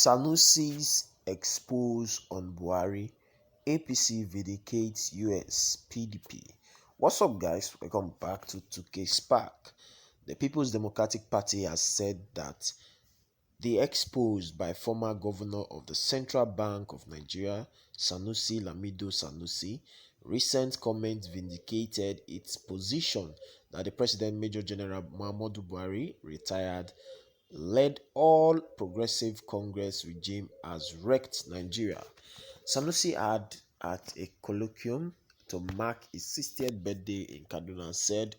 Sanusi's expose on Buhari, APC Vindicates US PDP. What's up, guys? Welcome back to 2K Spark. The People's Democratic Party has said that the expose by former governor of the Central Bank of Nigeria, Sanusi Lamido Sanusi, recent comments vindicated its position that the President Major General Muhammadu Buhari, retired, led all progressive Congress regime has wrecked Nigeria. Sanusi had at a colloquium to mark his 60th birthday in Kaduna said,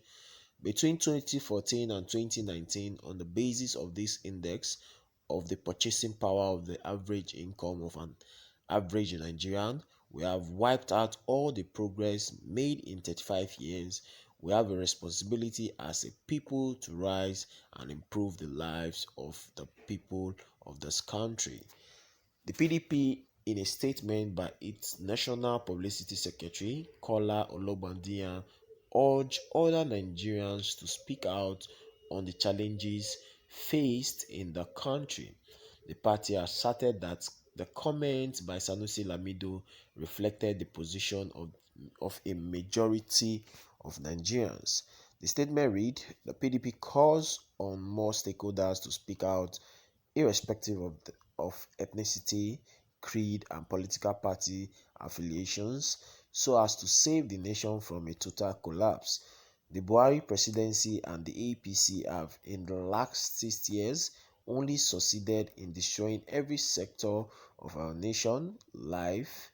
between 2014 and 2019, on the basis of this index of the purchasing power of the average income of an average Nigerian, we have wiped out all the progress made in 35 years. We have a responsibility as a people to rise and improve the lives of the people of this country. The PDP, in a statement by its National Publicity Secretary, Kola Olobandiyan, urged other Nigerians to speak out on the challenges faced in the country. The party asserted that the comments by Sanusi Lamido reflected the position of a majority of Nigerians. The statement read, the PDP calls on more stakeholders to speak out irrespective of ethnicity, creed, and political party affiliations, so as to save the nation from a total collapse. The Buhari presidency and the APC have, in the last 6 years, only succeeded in destroying every sector of our national life,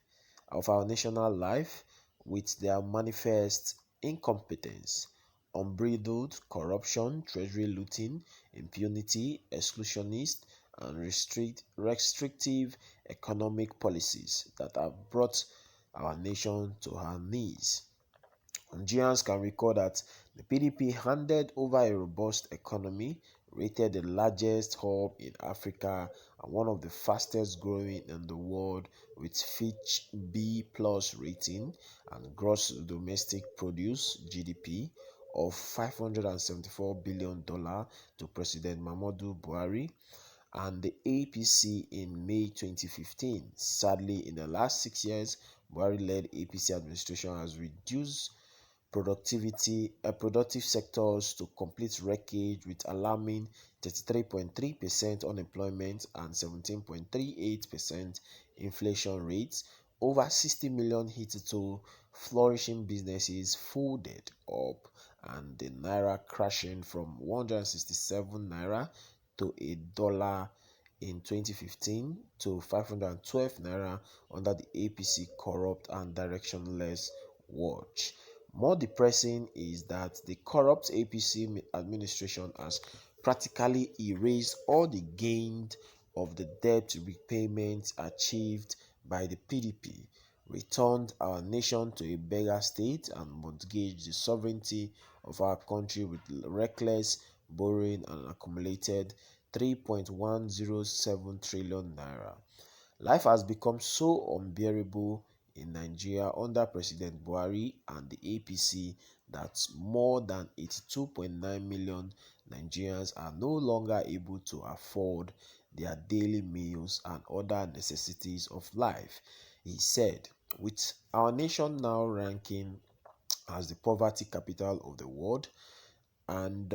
with their manifest incompetence, unbridled corruption, treasury looting, impunity, exclusionist, and restrictive economic policies that have brought our nation to her knees. Nigerians can recall that the PDP handed over a robust economy, rated the largest hub in Africa and one of the fastest growing in the world, with Fitch B plus rating and gross domestic produce (GDP) of $574 billion to President Muhammadu Buhari and the APC in May 2015. Sadly, in the last 6 years, Buhari-led APC administration has reduced productive sectors to complete wreckage, with alarming 33.3% unemployment and 17.38% inflation rates. Over 60 million hitherto flourishing businesses folded up, and the naira crashing from 167 naira to $1 in 2015 to 512 naira under the APC corrupt and directionless watch. More depressing is that the corrupt APC administration has practically erased all the gains of the debt repayment achieved by the PDP, returned our nation to a beggar state, and mortgaged the sovereignty of our country with reckless borrowing and accumulated 3.107 trillion naira. Life has become so unbearable in Nigeria under President Buhari and the APC that more than 82.9 million Nigerians are no longer able to afford their daily meals and other necessities of life. He said, with our nation now ranking as the poverty capital of the world and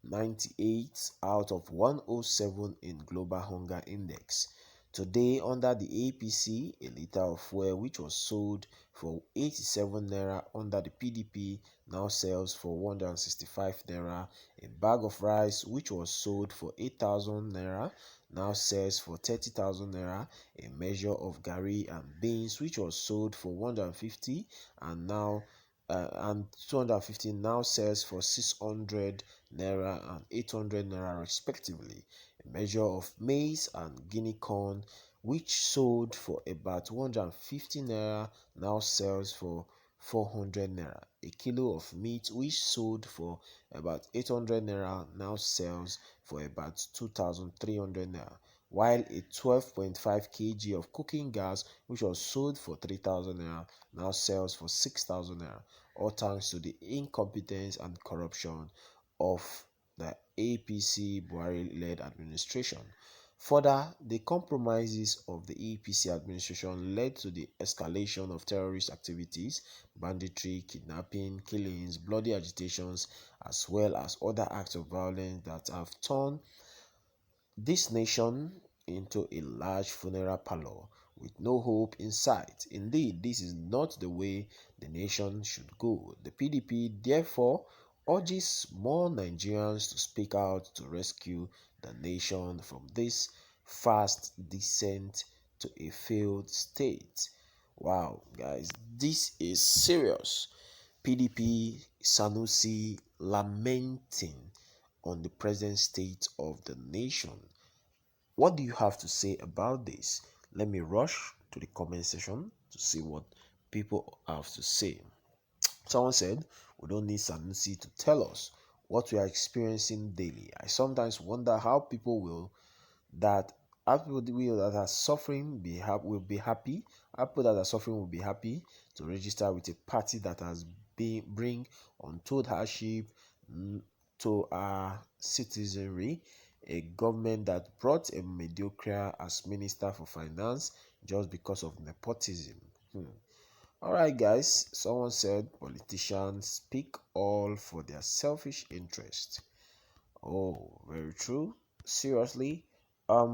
98 out of 107 in Global Hunger Index. Today, under the APC, a liter of fuel which was sold for 87 naira under the PDP now sells for 165 naira. A bag of rice which was sold for 8,000 naira now sells for 30,000 naira. A measure of gari and beans which was sold for 150 and 250 now sells for 600 naira and 800 naira respectively. A measure of maize and guinea corn which sold for about 150 naira now sells for 400 naira. A kilo of meat which sold for about 800 naira now sells for about 2,300 naira, while a 12.5 kg of cooking gas which was sold for 3,000 naira now sells for 6,000 naira, all thanks to the incompetence and corruption of the APC Buhari-led administration. Further, the compromises of the APC administration led to the escalation of terrorist activities, banditry, kidnapping, killings, bloody agitations, as well as other acts of violence that have turned this nation into a large funeral parlor with no hope in sight. Indeed, this is not the way the nation should go. The PDP therefore urges more Nigerians to speak out to rescue the nation from this fast descent to a failed state. Wow, guys, this is serious. PDP Sanusi lamenting on the present state of the nation. What do you have to say about this? Let me rush to the comment section to see what people have to say. Someone said, we don't need Sanusi to tell us what we are experiencing daily. I sometimes wonder how people that people that are suffering will be happy. How people that are suffering will be happy to register with a party that has bring untold hardship to our citizenry, a government that brought a mediocre as minister for finance just because of nepotism. All right, guys. Someone said politicians speak all for their selfish interest. Oh, very true. Seriously. Let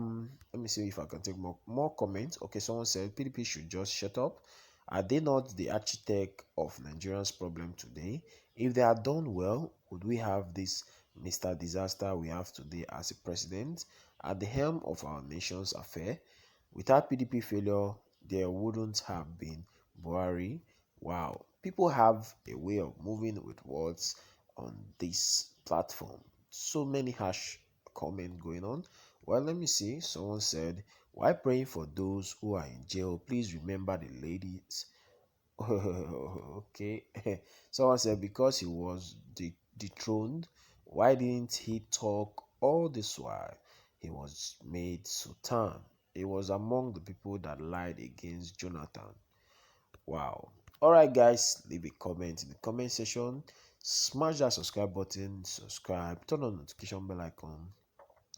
me see if I can take more comments. Okay, someone said PDP should just shut up. Are they not the architect of Nigeria's problem today? If they had done well, would we have this Mr. Disaster we have today as a president at the helm of our nation's affair? Without PDP failure, there wouldn't have been Buhari. Wow, people have a way of moving with words on this platform. So many harsh comments going on. Well, let me see. Someone said, while praying for those who are in jail, please remember the ladies. Okay. Someone said, because he was dethroned, why didn't he talk all this while? He was made Sultan. He was among the people that lied against Jonathan. Wow. Alright, guys, leave a comment in the comment section. Smash that subscribe button, subscribe, turn on notification bell icon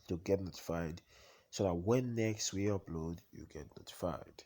to get notified so that when next we upload, you get notified.